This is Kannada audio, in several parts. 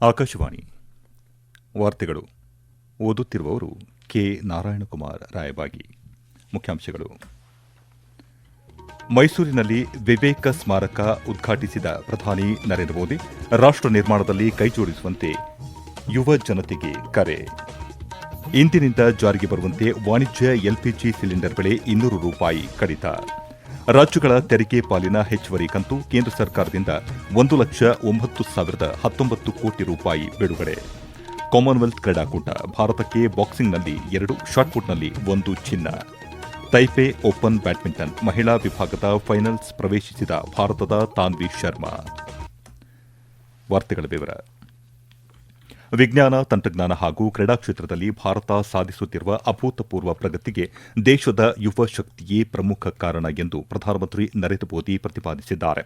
ಆಕಾಶವಾಣಿ ವಾರ್ತೆಗಳು. ಓದುತ್ತಿರುವವರು ಕೆ ನಾರಾಯಣಕುಮಾರ್ ರಾಯಬಾಗಿ. ಮುಖ್ಯಾಂಶಗಳು. ಮೈಸೂರಿನಲ್ಲಿ ವಿವೇಕ ಸ್ಮಾರಕ ಉದ್ಘಾಟಿಸಿದ ಪ್ರಧಾನಿ ನರೇಂದ್ರ ಮೋದಿ, ರಾಷ್ಟ ನಿರ್ಮಾಣದಲ್ಲಿ ಕೈಜೋಡಿಸುವಂತೆ ಯುವ ಜನತೆಗೆ ಕರೆ. ಇಂದಿನಿಂದ ಜಾರಿಗೆ ಬರುವಂತೆ ವಾಣಿಜ್ಯ ಎಲ್ಪಿಜಿ ಸಿಲಿಂಡರ್ ಬೆಲೆ ₹200 ಕಡಿತ. ರಾಜ್ಯಗಳ ತೆರಿಗೆ ಪಾಲಿನ ಹೆಚ್ಚುವರಿ ಕಂತು ಕೇಂದ್ರ ಸರ್ಕಾರದಿಂದ ₹1,09,019 ಕೋಟಿ ಬಿಡುಗಡೆ. ಕಾಮನ್ವೆಲ್ತ್ ಕ್ರೀಡಾಕೂಟ, ಭಾರತಕ್ಕೆ ಬಾಕ್ಸಿಂಗ್ನಲ್ಲಿ 2, ಶಾಟ್ಪುಟ್ನಲ್ಲಿ 1 ಚಿನ್ನ. ತೈಪೆ ಓಪನ್ ಬ್ಯಾಡ್ಮಿಂಟನ್ ಮಹಿಳಾ ವಿಭಾಗದ ಫೈನಲ್ಸ್ ಪ್ರವೇಶಿಸಿದ ಭಾರತದ ತಾನ್ವಿ ಶರ್ಮಾ. ವಾರ್ತೆಗಳ ವಿವರ. ವಿಜ್ಞಾನ, ತಂತ್ರಜ್ಞಾನ ಹಾಗೂ ಕ್ರೀಡಾ ಕ್ಷೇತ್ರದಲ್ಲಿ ಭಾರತ ಸಾಧಿಸುತ್ತಿರುವ ಅಭೂತಪೂರ್ವ ಪ್ರಗತಿಗೆ ದೇಶದ ಯುವ ಶಕ್ತಿಯೇ ಪ್ರಮುಖ ಕಾರಣ ಎಂದು ಪ್ರಧಾನಮಂತ್ರಿ ನರೇಂದ್ರ ಮೋದಿ ಪ್ರತಿಪಾದಿಸಿದ್ದಾರೆ.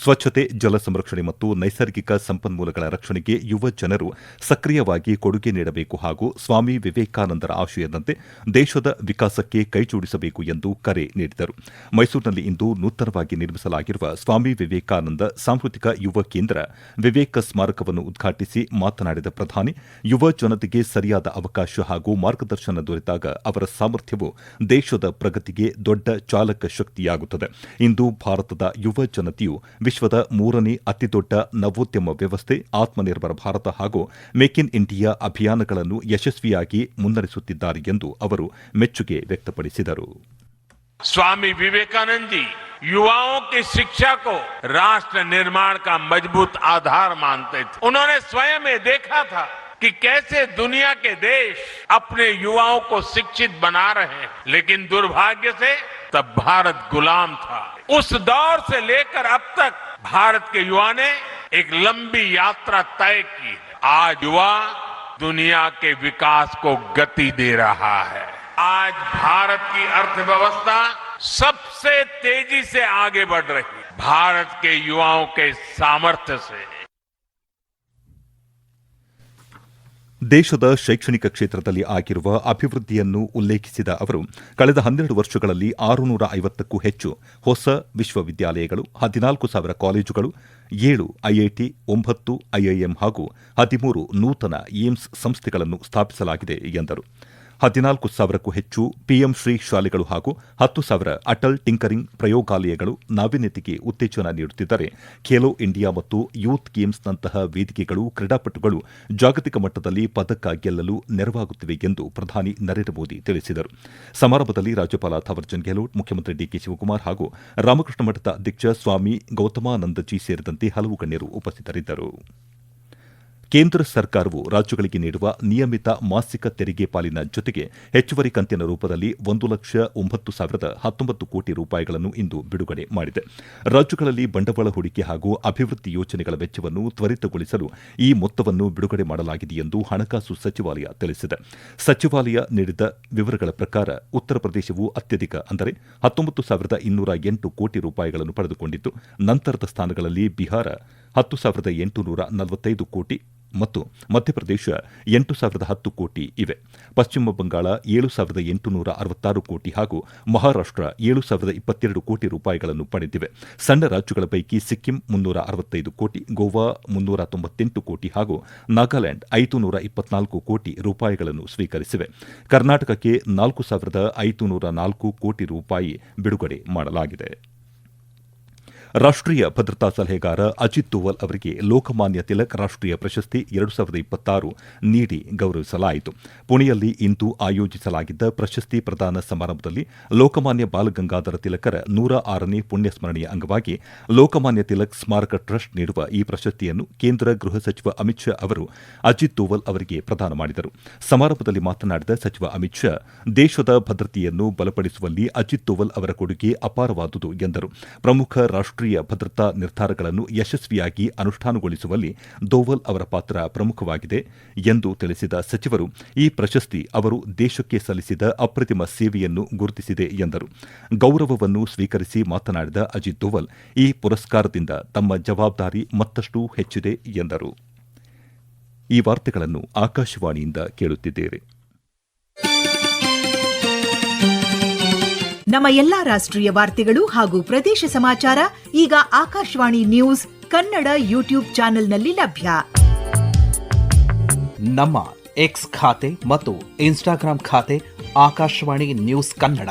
ಸ್ವಚ್ಛತೆ, ಜಲ ಸಂರಕ್ಷಣೆ ಮತ್ತು ನೈಸರ್ಗಿಕ ಸಂಪನ್ಮೂಲಗಳ ರಕ್ಷಣೆಗೆ ಯುವ ಜನರು ಸಕ್ರಿಯವಾಗಿ ಕೊಡುಗೆ ನೀಡಬೇಕು ಹಾಗೂ ಸ್ವಾಮಿ ವಿವೇಕಾನಂದರ ಆಶಯದಂತೆ ದೇಶದ ವಿಕಾಸಕ್ಕೆ ಕೈಜೋಡಿಸಬೇಕು ಎಂದು ಕರೆ ನೀಡಿದರು. ಮೈಸೂರಿನಲ್ಲಿ ಇಂದು ನೂತನವಾಗಿ ನಿರ್ಮಿಸಲಾಗಿರುವ ಸ್ವಾಮಿ ವಿವೇಕಾನಂದ ಸಾಂಸ್ಕೃತಿಕ ಯುವ ಕೇಂದ್ರ ವಿವೇಕ ಸ್ಮಾರಕವನ್ನು ಉದ್ಘಾಟಿಸಿ ಮಾತನಾಡಿದ ಪ್ರಧಾನಿ, ಯುವ ಜನತೆಗೆ ಸರಿಯಾದ ಅವಕಾಶ ಹಾಗೂ ಮಾರ್ಗದರ್ಶನ ದೊರೆತಾಗ ಅವರ ಸಾಮರ್ಥ್ಯವು ದೇಶದ ಪ್ರಗತಿಗೆ ದೊಡ್ಡ ಚಾಲಕ ಶಕ್ತಿಯಾಗುತ್ತದೆ. ಇಂದು ಭಾರತದ ಯುವ ಜನತೆಯು ವಿಶ್ವದ 3ನೇ ಅತಿದೊಡ್ಡ ನವೋದ್ಯಮ ವ್ಯವಸ್ಥೆ, ಆತ್ಮನಿರ್ಭರ ಭಾರತ ಹಾಗೂ ಮೇಕ್ ಇನ್ ಇಂಡಿಯಾ ಅಭಿಯಾನಗಳನ್ನು ಯಶಸ್ವಿಯಾಗಿ ಮುನ್ನಡೆಸುತ್ತಿದ್ದಾರೆ ಎಂದು ಅವರು ಮೆಚ್ಚುಗೆ ವ್ಯಕ್ತಪಡಿಸಿದರು. स्वामी विवेकानंद जी युवाओं की शिक्षा को राष्ट्र निर्माण का मजबूत आधार मानते थे. उन्होंने स्वयं में देखा था कि कैसे दुनिया के देश अपने युवाओं को शिक्षित बना रहे हैं, लेकिन दुर्भाग्य से तब भारत गुलाम था. उस दौर से लेकर अब तक भारत के युवा ने एक लंबी यात्रा तय की है. आज युवा दुनिया के विकास को गति दे रहा है. आज भारत की अर्थव्यवस्था सबसे तेजी से आगे बढ़ रही है, भारत के युवाओं के सामर्थ्य से. ದೇಶದ ಶೈಕ್ಷಣಿಕ ಕ್ಷೇತ್ರದಲ್ಲಿ ಆಗಿರುವ ಅಭಿವೃದ್ಧಿಯನ್ನು ಉಲ್ಲೇಖಿಸಿದ ಅವರು, ಕಳೆದ 12 ವರ್ಷಗಳಲ್ಲಿ 650ಕ್ಕೂ ಹೆಚ್ಚು ಹೊಸ ವಿಶ್ವವಿದ್ಯಾಲಯಗಳು, 14,000 ಕಾಲೇಜುಗಳು, 7 ಐಐಟಿ, 9 ಐಐಎಂ ಹಾಗೂ 13 ನೂತನ ಏಮ್ಸ್ ಸಂಸ್ಥೆಗಳನ್ನು ಸ್ಥಾಪಿಸಲಾಗಿದೆ ಎಂದರು. 14,000ಕ್ಕೂ ಹೆಚ್ಚು ಪಿಎಂ ಶ್ರೀ ಶಾಲೆಗಳು ಹಾಗೂ 10,000 ಅಟಲ್ ಟಿಂಕರಿಂಗ್ ಪ್ರಯೋಗಾಲಯಗಳು ನಾವೀನ್ಯತೆಗೆ ಉತ್ತೇಜನ ನೀಡುತ್ತಿದ್ದರೆ, ಖೇಲೋ ಇಂಡಿಯಾ ಮತ್ತು ಯೂತ್ ಗೇಮ್ಸ್ನಂತಹ ವೇದಿಕೆಗಳು ಕ್ರೀಡಾಪಟುಗಳು ಜಾಗತಿಕ ಮಟ್ಟದಲ್ಲಿ ಪದಕ ಗೆಲ್ಲಲು ನೆರವಾಗುತ್ತಿವೆ ಎಂದು ಪ್ರಧಾನಿ ನರೇಂದ್ರ ಮೋದಿ ತಿಳಿಸಿದರು. ಸಮಾರಂಭದಲ್ಲಿ ರಾಜ್ಯಪಾಲ ಥಾವರ್ಚಂದ್ ಗೆಹ್ಲೋಟ್, ಮುಖ್ಯಮಂತ್ರಿ ಡಿಕೆ ಶಿವಕುಮಾರ್ ಹಾಗೂ ರಾಮಕೃಷ್ಣ ಮಠದ ಅಧ್ಯಕ್ಷ ಸ್ವಾಮಿ ಗೌತಮಾನಂದಜಿ ಸೇರಿದಂತೆ ಹಲವು ಗಣ್ಯರು ಉಪಸ್ಥಿತರಿದ್ದರು. ಕೇಂದ್ರ ಸರ್ಕಾರವು ರಾಜ್ಯಗಳಿಗೆ ನೀಡುವ ನಿಯಮಿತ ಮಾಸಿಕ ತೆರಿಗೆ ಪಾಲಿನ ಜೊತೆಗೆ ಹೆಚ್ಚುವರಿ ಕಂತಿನ ರೂಪದಲ್ಲಿ ₹1,09,019 ಕೋಟಿ ಇಂದು ಬಿಡುಗಡೆ ಮಾಡಿದೆ. ರಾಜ್ಯಗಳಲ್ಲಿ ಬಂಡವಾಳ ಹೂಡಿಕೆ ಹಾಗೂ ಅಭಿವೃದ್ಧಿ ಯೋಜನೆಗಳ ವೆಚ್ಚವನ್ನು ತ್ವರಿತಗೊಳಿಸಲು ಈ ಮೊತ್ತವನ್ನು ಬಿಡುಗಡೆ ಮಾಡಲಾಗಿದೆ ಎಂದು ಹಣಕಾಸು ಸಚಿವಾಲಯ ತಿಳಿಸಿದೆ. ಸಚಿವಾಲಯ ನೀಡಿದ ವಿವರಗಳ ಪ್ರಕಾರ ಉತ್ತರ ಪ್ರದೇಶವು ಅತ್ಯಧಿಕ ಅಂದರೆ ₹19,208 ಕೋಟಿ ಪಡೆದುಕೊಂಡಿದ್ದು, ನಂತರದ ಸ್ಥಾನಗಳಲ್ಲಿ ಬಿಹಾರ $10,845 ಕೋಟಿ ಮತ್ತು ಮಧ್ಯಪ್ರದೇಶ $8,010 ಕೋಟಿ ಇವೆ. ಪಶ್ಚಿಮ ಬಂಗಾಳ $7,866 ಕೋಟಿ ಹಾಗೂ ಮಹಾರಾಷ್ಟ್ರ $7,022 ಕೋಟಿ ಪಡೆದಿವೆ. ಸಣ್ಣ ರಾಜ್ಯಗಳ ಪೈಕಿ ಸಿಕ್ಕಿಂ $365 ಕೋಟಿ, ಗೋವಾ $398 ಕೋಟಿ ಹಾಗೂ ನಾಗಾಲ್ಯಾಂಡ್ $524 ಕೋಟಿ ಸ್ವೀಕರಿಸಿವೆ. ಕರ್ನಾಟಕಕ್ಕೆ $4,504 ಕೋಟಿ ಬಿಡುಗಡೆ ಮಾಡಲಾಗಿದೆ. ರಾಷ್ಟೀಯ ಭದ್ರತಾ ಸಲಹೆಗಾರ ಅಜಿತ್ ದೋವಲ್ ಅವರಿಗೆ ಲೋಕಮಾನ್ಯ ತಿಲಕ್ ರಾಷ್ಟೀಯ ಪ್ರಶಸ್ತಿ 2026 ನೀಡಿ ಗೌರವಿಸಲಾಯಿತು. ಪುಣೆಯಲ್ಲಿ ಇಂದು ಆಯೋಜಿಸಲಾಗಿದ್ದ ಪ್ರಶಸ್ತಿ ಪ್ರದಾನ ಸಮಾರಂಭದಲ್ಲಿ ಲೋಕಮಾನ್ಯ ಬಾಲಗಂಗಾಧರ ತಿಲಕರ 106ನೇ ಪುಣ್ಯಸ್ಮರಣೆಯ ಅಂಗವಾಗಿ ಲೋಕಮಾನ್ಯ ತಿಲಕ್ ಸ್ಮಾರಕ ಟ್ರಸ್ಟ್ ನೀಡುವ ಈ ಪ್ರಶಸ್ತಿಯನ್ನು ಕೇಂದ್ರ ಗೃಹ ಸಚಿವ ಅಮಿತ್ ಶಾ ಅವರು ಅಜಿತ್ ದೋವಲ್ ಅವರಿಗೆ ಪ್ರದಾನ ಮಾಡಿದರು. ಸಮಾರಂಭದಲ್ಲಿ ಮಾತನಾಡಿದ ಸಚಿವ ಅಮಿತ್ ಶಾ, ದೇಶದ ಭದ್ರತೆಯನ್ನು ಬಲಪಡಿಸುವಲ್ಲಿ ಅಜಿತ್ ದೋವಲ್ ಅವರ ಕೊಡುಗೆ ಅಪಾರವಾದುದು ಎಂದರು. ಪ್ರಮುಖ ರಾಷ್ಟೀಯ ಭದ್ರತಾ ನಿರ್ಧಾರಗಳನ್ನು ಯಶಸ್ವಿಯಾಗಿ ಅನುಷ್ಠಾನಗೊಳಿಸುವಲ್ಲಿ ದೋವಲ್ ಅವರ ಪಾತ್ರ ಪ್ರಮುಖವಾಗಿದೆ ಎಂದು ತಿಳಿಸಿದ ಸಚಿವರು, ಈ ಪ್ರಶಸ್ತಿ ಅವರು ದೇಶಕ್ಕೆ ಸಲ್ಲಿಸಿದ ಅಪ್ರತಿಮ ಸೇವೆಯನ್ನು ಗುರುತಿಸಿದೆ ಎಂದರು. ಗೌರವವನ್ನು ಸ್ವೀಕರಿಸಿ ಮಾತನಾಡಿದ ಅಜಿತ್ ದೋವಲ್, ಈ ಪುರಸ್ಕಾರದಿಂದ ತಮ್ಮ ಜವಾಬ್ದಾರಿ ಮತ್ತಷ್ಟು ಹೆಚ್ಚಿದೆ ಎಂದರು. ಈ ವಾರ್ತೆಗಳನ್ನು ಆಕಾಶವಾಣಿಯಿಂದ ಕೇಳುತ್ತಿದ್ದೇವೆ. ನಮ್ಮ ಎಲ್ಲಾ ರಾಷ್ಟ್ರೀಯ ವಾರ್ತೆಗಳು ಹಾಗೂ ಪ್ರದೇಶ ಸಮಾಚಾರ ಈಗ ಆಕಾಶವಾಣಿ ನ್ಯೂಸ್ ಕನ್ನಡ ಯೂಟ್ಯೂಬ್ ಚಾನೆಲ್ನಲ್ಲಿ ಲಭ್ಯ. ನಮ್ಮ ಎಕ್ಸ್ ಖಾತೆ ಮತ್ತು ಇನ್ಸ್ಟಾಗ್ರಾಂ ಖಾತೆ ಆಕಾಶವಾಣಿ ನ್ಯೂಸ್ ಕನ್ನಡ.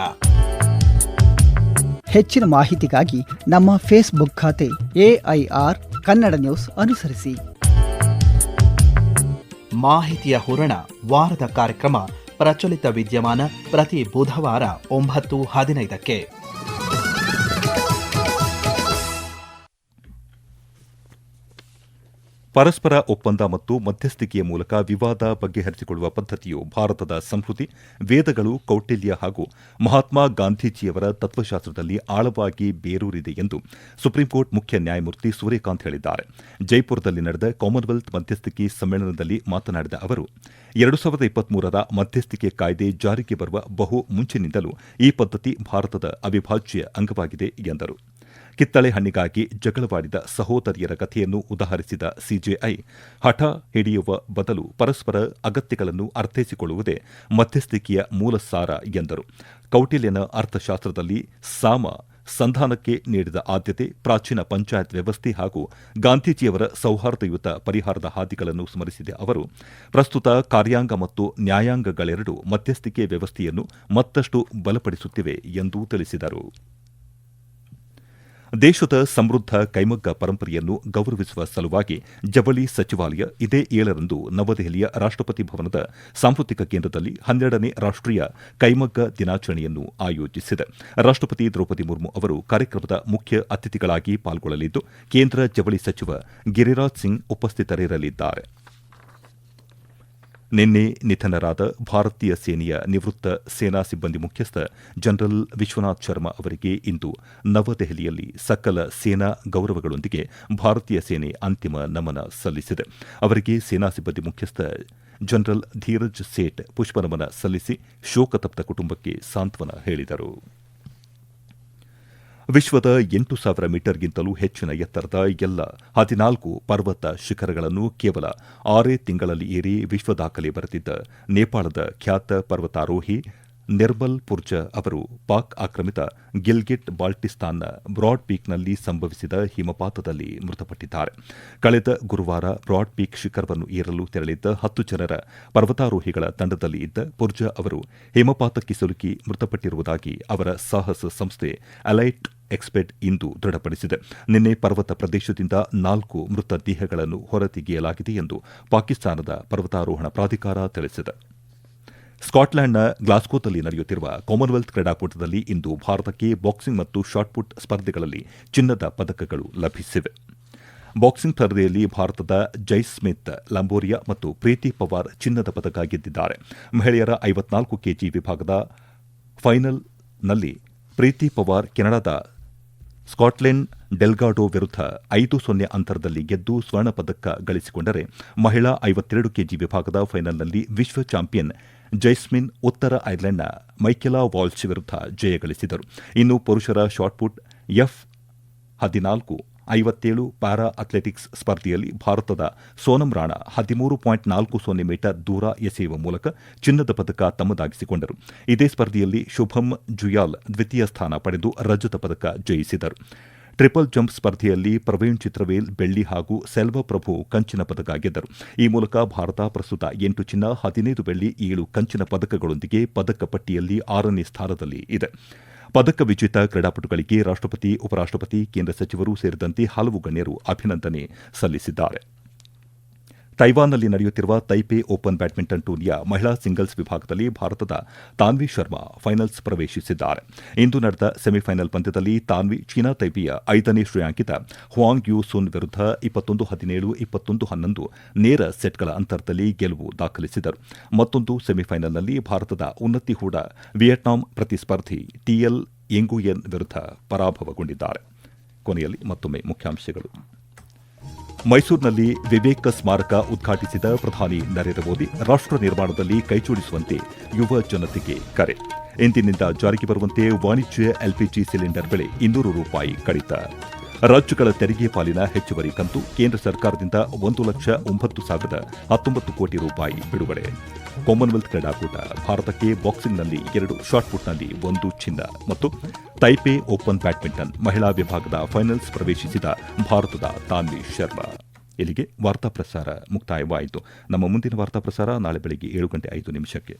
ಹೆಚ್ಚಿನ ಮಾಹಿತಿಗಾಗಿ ನಮ್ಮ ಫೇಸ್ಬುಕ್ ಖಾತೆ AIR ಕನ್ನಡ ನ್ಯೂಸ್ ಅನುಸರಿಸಿ. ಮಾಹಿತಿಯ ಹೂರಣ ವಾರದ ಕಾರ್ಯಕ್ರಮ ಪ್ರಚಲಿತ ವಿದ್ಯಮಾನ ಪ್ರತಿ ಬುಧವಾರ 9:15. ಪರಸ್ಪರ ಒಪ್ಪಂದ ಮತ್ತು ಮಧ್ಯಸ್ಥಿಕೆಯ ಮೂಲಕ ವಿವಾದ ಬಗೆಹರಿಸಿಕೊಳ್ಳುವ ಪದ್ಧತಿಯು ಭಾರತದ ಸಂಸ್ಕೃತಿ, ವೇದಗಳು, ಕೌಟಿಲ್ಯ ಹಾಗೂ ಮಹಾತ್ಮ ಗಾಂಧೀಜಿಯವರ ತತ್ವಶಾಸ್ತ್ರದಲ್ಲಿ ಆಳವಾಗಿ ಬೇರೂರಿದೆ ಎಂದು ಸುಪ್ರೀಂಕೋರ್ಟ್ ಮುಖ್ಯ ನ್ಯಾಯಮೂರ್ತಿ ಸೂರ್ಯಕಾಂತ್ ಹೇಳಿದ್ದಾರೆ. ಜೈಪುರದಲ್ಲಿ ನಡೆದ ಕಾಮನ್ವೆಲ್ತ್ ಮಧ್ಯಸ್ಥಿಕೆ ಸಮ್ಮೇಳನದಲ್ಲಿ ಮಾತನಾಡಿದ ಅವರು, 2023ರ ಮಧ್ಯಸ್ಥಿಕೆ ಕಾಯ್ದೆ ಜಾರಿಗೆ ಬರುವ ಬಹು ಮುಂಚಿನಿಂದಲೂ ಈ ಪದ್ಧತಿ ಭಾರತದ ಅವಿಭಾಜ್ಯ ಅಂಗವಾಗಿದೆ ಎಂದರು. ಕಿತ್ತಳೆ ಹಣ್ಣಿಗಾಗಿ ಜಗಳವಾಡಿದ ಸಹೋದರಿಯರ ಕಥೆಯನ್ನು ಉದಾಹರಿಸಿದ ಸಿಜೆಐ, ಹಠ ಹಿಡಿಯುವ ಬದಲು ಪರಸ್ಪರ ಅಗತ್ಯಗಳನ್ನು ಅರ್ಥೈಸಿಕೊಳ್ಳುವುದೇ ಮಧ್ಯಸ್ಥಿಕೆಯ ಮೂಲ ಸಾರ ಎಂದರು. ಕೌಟಿಲ್ಯನ ಅರ್ಥಶಾಸ್ತ್ರದಲ್ಲಿ ಸಾಮ ಸಂಧಾನಕ್ಕೆ ನೀಡಿದ ಆದ್ಯತೆ, ಪ್ರಾಚೀನ ಪಂಚಾಯತ್ ವ್ಯವಸ್ಥೆ ಹಾಗೂ ಗಾಂಧೀಜಿಯವರ ಸೌಹಾರ್ದಯುತ ಪರಿಹಾರದ ಹಾದಿಗಳನ್ನು ಸ್ಮರಿಸಿದ ಅವರು, ಪ್ರಸ್ತುತ ಕಾರ್ಯಾಂಗ ಮತ್ತು ನ್ಯಾಯಾಂಗಗಳೆರಡೂ ಮಧ್ಯಸ್ಥಿಕೆ ವ್ಯವಸ್ಥೆಯನ್ನು ಮತ್ತಷ್ಟು ಬಲಪಡಿಸುತ್ತಿವೆ ಎಂದು ತಿಳಿಸಿದರು. ದೇಶದ ಸಮೃದ್ಧ ಕೈಮಗ್ಗ ಪರಂಪರೆಯನ್ನು ಗೌರವಿಸುವ ಸಲುವಾಗಿ ಜವಳಿ ಸಚಿವಾಲಯ ಇದೇ 7ರಂದು ನವದೆಹಲಿಯ ರಾಷ್ಟಪತಿ ಭವನದ ಸಾಂಸ್ಕೃತಿಕ ಕೇಂದ್ರದಲ್ಲಿ 12ನೇ ರಾಷ್ಟೀಯ ಕೈಮಗ್ಗ ದಿನಾಚರಣೆಯನ್ನು ಆಯೋಜಿಸಿದೆ. ರಾಷ್ಟಪತಿ ದ್ರೌಪದಿ ಮುರ್ಮು ಅವರು ಕಾರ್ಯಕ್ರಮದ ಮುಖ್ಯ ಅತಿಥಿಗಳಾಗಿ ಪಾಲ್ಗೊಳ್ಳಲಿದ್ದು, ಕೇಂದ್ರ ಜವಳಿ ಸಚಿವ ಗಿರಿರಾಜ್ ಸಿಂಗ್ ಉಪಸ್ಥಿತರಿರಲಿದ್ದಾರೆ. ನಿನ್ನೆ ನಿಧನರಾದ ಭಾರತೀಯ ಸೇನೆಯ ನಿವೃತ್ತ ಸೇನಾ ಸಿಬ್ಬಂದಿ ಮುಖ್ಯಸ್ಥ ಜನರಲ್ ವಿಶ್ವನಾಥ್ ಶರ್ಮಾ ಅವರಿಗೆ ಇಂದು ನವದೆಹಲಿಯಲ್ಲಿ ಸಕಲ ಸೇನಾ ಗೌರವಗಳೊಂದಿಗೆ ಭಾರತೀಯ ಸೇನೆ ಅಂತಿಮ ನಮನ ಸಲ್ಲಿಸಿದೆ. ಅವರಿಗೆ ಸೇನಾ ಸಿಬ್ಬಂದಿ ಮುಖ್ಯಸ್ಥ ಜನರಲ್ ಧೀರಜ್ ಸೇಠ್ ಪುಷ್ಪನಮನ ಸಲ್ಲಿಸಿ ಶೋಕತಪ್ತ ಕುಟುಂಬಕ್ಕೆ ಸಾಂತ್ವನ ಹೇಳಿದರು. ವಿಶ್ವದ 8,000 ಮೀಟರ್ಗಿಂತಲೂ ಹೆಚ್ಚಿನ ಎತ್ತರದ ಎಲ್ಲ 14 ಪರ್ವತ ಶಿಖರಗಳನ್ನು ಕೇವಲ 6 ತಿಂಗಳಲ್ಲಿ ಏರಿ ವಿಶ್ವ ದಾಖಲೆ ಬರೆದಿದ್ದ ನೇಪಾಳದ ಖ್ಯಾತ ಪರ್ವತಾರೋಹಿ ನಿರ್ಮಲ್ ಪುರ್ಜಾ ಅವರು ಪಾಕ್ ಆಕ್ರಮಿತ ಗಿಲ್ಗಿಟ್ ಬಾಲ್ಟಿಸ್ತಾನ್ನ ಬ್ರಾಡ್ ಪೀಕ್ನಲ್ಲಿ ಸಂಭವಿಸಿದ ಹಿಮಪಾತದಲ್ಲಿ ಮೃತಪಟ್ಟಿದ್ದಾರೆ. ಕಳೆದ ಗುರುವಾರ ಬ್ರಾಡ್ ಪೀಕ್ ಶಿಖರವನ್ನು ಏರಲು ತೆರಳಿದ್ದ 10 ಜನರ ಪರ್ವತಾರೋಹಿಗಳ ತಂಡದಲ್ಲಿ ಇದ್ದ ಪುರ್ಜಾ ಅವರು ಹಿಮಪಾತಕ್ಕೆ ಸಿಲುಕಿ ಮೃತಪಟ್ಟಿರುವುದಾಗಿ ಅವರ ಸಾಹಸ ಸಂಸ್ಥೆ ಅಲೈಟ್ ಎಕ್ಸ್ಪೆಡ್ ಇಂದು ದೃಢಪಡಿಸಿದೆ. ನಿನ್ನೆ ಪರ್ವತ ಪ್ರದೇಶದಿಂದ 4 ಮೃತ ದೇಹಗಳನ್ನು ಹೊರತೆಗೆಯಲಾಗಿದೆ ಎಂದು ಪಾಕಿಸ್ತಾನದ ಪರ್ವತಾರೋಹಣ ಪ್ರಾಧಿಕಾರ ತಿಳಿಸಿದೆ. ಸ್ಕಾಟ್ಲೆಂಡ್ನ ಗ್ಲಾಸ್ಗೋದಲ್ಲಿ ನಡೆಯುತ್ತಿರುವ ಕಾಮನ್ವೆಲ್ತ್ ಕ್ರೀಡಾಕೂಟದಲ್ಲಿ ಇಂದು ಭಾರತಕ್ಕೆ ಬಾಕ್ಸಿಂಗ್ ಮತ್ತು ಶಾಟ್ಪುಟ್ ಸ್ಪರ್ಧೆಗಳಲ್ಲಿ ಚಿನ್ನದ ಪದಕಗಳು ಲಭಿಸಿವೆ. ಬಾಕ್ಸಿಂಗ್ ಸ್ಪರ್ಧೆಯಲ್ಲಿ ಭಾರತದ ಜೈಸ್ಮಿತ್ ಲಂಬೋರಿಯಾ ಮತ್ತು ಪ್ರೀತಿ ಪವಾರ್ ಚಿನ್ನದ ಪದಕ ಗೆದ್ದಿದ್ದಾರೆ. ಮಹಿಳೆಯರ 54 ಕೆಜಿ ವಿಭಾಗದ ಫೈನಲ್ನಲ್ಲಿ ಪ್ರೀತಿ ಪವಾರ್ ಕೆನಡಾದ ಸ್ಕಾಟ್ಲೆಂಡ್ ಡೆಲ್ಗಾಡೋ ವಿರುದ್ಧ 5-0 ಅಂತರದಲ್ಲಿ ಗೆದ್ದು ಸ್ವರ್ಣ ಪದಕ ಗಳಿಸಿಕೊಂಡರೆ, ಮಹಿಳಾ 52 ಕೆಜಿ ವಿಭಾಗದ ಫೈನಲ್ನಲ್ಲಿ ವಿಶ್ವ ಚಾಂಪಿಯನ್ ಜೈಸ್ಮಿನ್ ಉತ್ತರ ಐರ್ಲೆಂಡ್ನ ಮೈಕೆಲಾ ವಾಲ್ಶ್ ವಿರುದ್ಧ ಜಯ ಗಳಿಸಿದರು. ಇನ್ನು ಪುರುಷರ ಶಾಟ್ಪುಟ್ F14 57 ಪ್ಯಾರಾ ಅಥ್ಲೆಟಿಕ್ಸ್ ಸ್ಪರ್ಧೆಯಲ್ಲಿ ಭಾರತದ ಸೋನಂ ರಾಣಾ 13.40 ಮೀಟರ್ ದೂರ ಎಸೆಯುವ ಮೂಲಕ ಚಿನ್ನದ ಪದಕ ತಮ್ಮದಾಗಿಸಿಕೊಂಡರು. ಇದೇ ಸ್ಪರ್ಧೆಯಲ್ಲಿ ಶುಭಂ ಜುಯಾಲ್ ದ್ವಿತೀಯ ಸ್ಥಾನ ಪಡೆದು ರಜತ ಪದಕ ಜಯಿಸಿದರು. ಟ್ರಿಪಲ್ ಜಂಪ್ ಸ್ಪರ್ಧೆಯಲ್ಲಿ ಪ್ರವೀಣ್ ಚಿತ್ರವೇಲ್ ಬೆಳ್ಳಿ ಹಾಗೂ ಸೆಲ್ವ ಪ್ರಭು ಕಂಚಿನ ಪದಕ ಗೆದ್ದರು. ಈ ಮೂಲಕ ಭಾರತ ಪ್ರಸ್ತುತ 8 ಚಿನ್ನ, 15 ಬೆಳ್ಳಿ, 7 ಕಂಚಿನ ಪದಕಗಳೊಂದಿಗೆ ಪದಕ ಪಟ್ಟಿಯಲ್ಲಿ 6ನೇ ಸ್ಥಾನದಲ್ಲಿ ಇದೆ. ಪದಕ ವಿಜೇತ ಕ್ರೀಡಾಪಟುಗಳಿಗೆ ರಾಷ್ಟಪತಿ, ಉಪರಾಷ್ಟಪತಿ, ಕೇಂದ್ರ ಸಚಿವರು ಸೇರಿದಂತೆ ಹಲವು ಗಣ್ಯರು ಅಭಿನಂದನೆ ಸಲ್ಲಿಸಿದ್ದಾರೆ. ತೈವಾನ್ನಲ್ಲಿ ನಡೆಯುತ್ತಿರುವ ತೈಪೆ ಓಪನ್ ಬ್ಯಾಡ್ಮಿಂಟನ್ ಟೂರ್ನಿಯ ಮಹಿಳಾ ಸಿಂಗಲ್ಸ್ ವಿಭಾಗದಲ್ಲಿ ಭಾರತದ ತಾನ್ವಿ ಶರ್ಮಾ ಫೈನಲ್ಸ್ ಪ್ರವೇಶಿಸಿದ್ದಾರೆ. ಇಂದು ನಡೆದ ಸೆಮಿಫೈನಲ್ ಪಂದ್ಯದಲ್ಲಿ ತಾನ್ವಿ ಚೀನಾ ತೈಪೆಯ 5ನೇ ಶ್ರೇಯಾಂಕಿತ ಹುವಾಂಗ್ ಯು ಸುನ್ ವಿರುದ್ಧ 21-17, 21-11 ನೇರ ಸೆಟ್ಗಳ ಅಂತರದಲ್ಲಿ ಗೆಲುವು ದಾಖಲಿಸಿದರು. ಮತ್ತೊಂದು ಸೆಮಿಫೈನಲ್ನಲ್ಲಿ ಭಾರತದ ಉನ್ನತಿ ಹೂಡ ವಿಯೆಟ್ನಾಂ ಪ್ರತಿಸ್ಪರ್ಧಿ ಟಿಎಲ್ ಎಂಗುಯೆನ್ ವಿರುದ್ಧ ಪರಾಭವಗೊಂಡಿದ್ದಾರೆ. ಕೊನೆಯಲ್ಲಿ ಮತ್ತೊಮ್ಮೆ ಮುಖ್ಯಾಂಶಗಳು. ಮೈಸೂರಿನಲ್ಲಿ ವಿವೇಕ ಸ್ಮಾರಕ ಉದ್ಘಾಟಿಸಿದ ಪ್ರಧಾನಿ ನರೇಂದ್ರ ಮೋದಿ, ರಾಷ್ಟ ನಿರ್ಮಾಣದಲ್ಲಿ ಕೈಜೋಡಿಸುವಂತೆ ಯುವ ಜನತೆಗೆ ಕರೆ. ಇಂದಿನಿಂದ ಜಾರಿಗೆ ಬರುವಂತೆ ವಾಣಿಜ್ಯ ಎಲ್ಪಿಜಿ ಸಿಲಿಂಡರ್ ಬೆಲೆ ₹200 ಕಡಿತ. ರಾಜ್ಯಗಳ ತೆರಿಗೆ ಪಾಲಿನ ಹೆಚ್ಚುವರಿ ಕಂತು ಕೇಂದ್ರ ಸರ್ಕಾರದಿಂದ ₹1,09,019 ಕೋಟಿ ಬಿಡುಗಡೆ. ಕಾಮನ್ವೆಲ್ತ್ ಕ್ರೀಡಾಕೂಟ, ಭಾರತಕ್ಕೆ ಬಾಕ್ಸಿಂಗ್ನಲ್ಲಿ 2, ಶಾಟ್ಪುಟ್ನಲ್ಲಿ 1 ಚಿನ್ನ ಮತ್ತು ತೈಪೆ ಓಪನ್ ಬ್ಯಾಡ್ಮಿಂಟನ್ ಮಹಿಳಾ ವಿಭಾಗದ ಫೈನಲ್ಸ್ ಪ್ರವೇಶಿಸಿದ ಭಾರತದ ತಾನ್ವಿ ಶರ್ಮಾ. ಇಲ್ಲಿಗೆ ವಾರ್ತಾ ಪ್ರಸಾರ ಮುಕ್ತಾಯವಾಯಿತು. ನಮ್ಮ ಮುಂದಿನ ವಾರ್ತಾ ಪ್ರಸಾರ ನಾಳೆ ಬೆಳಗ್ಗೆ 7:05 ನಿಮಿಷಕ್ಕೆ.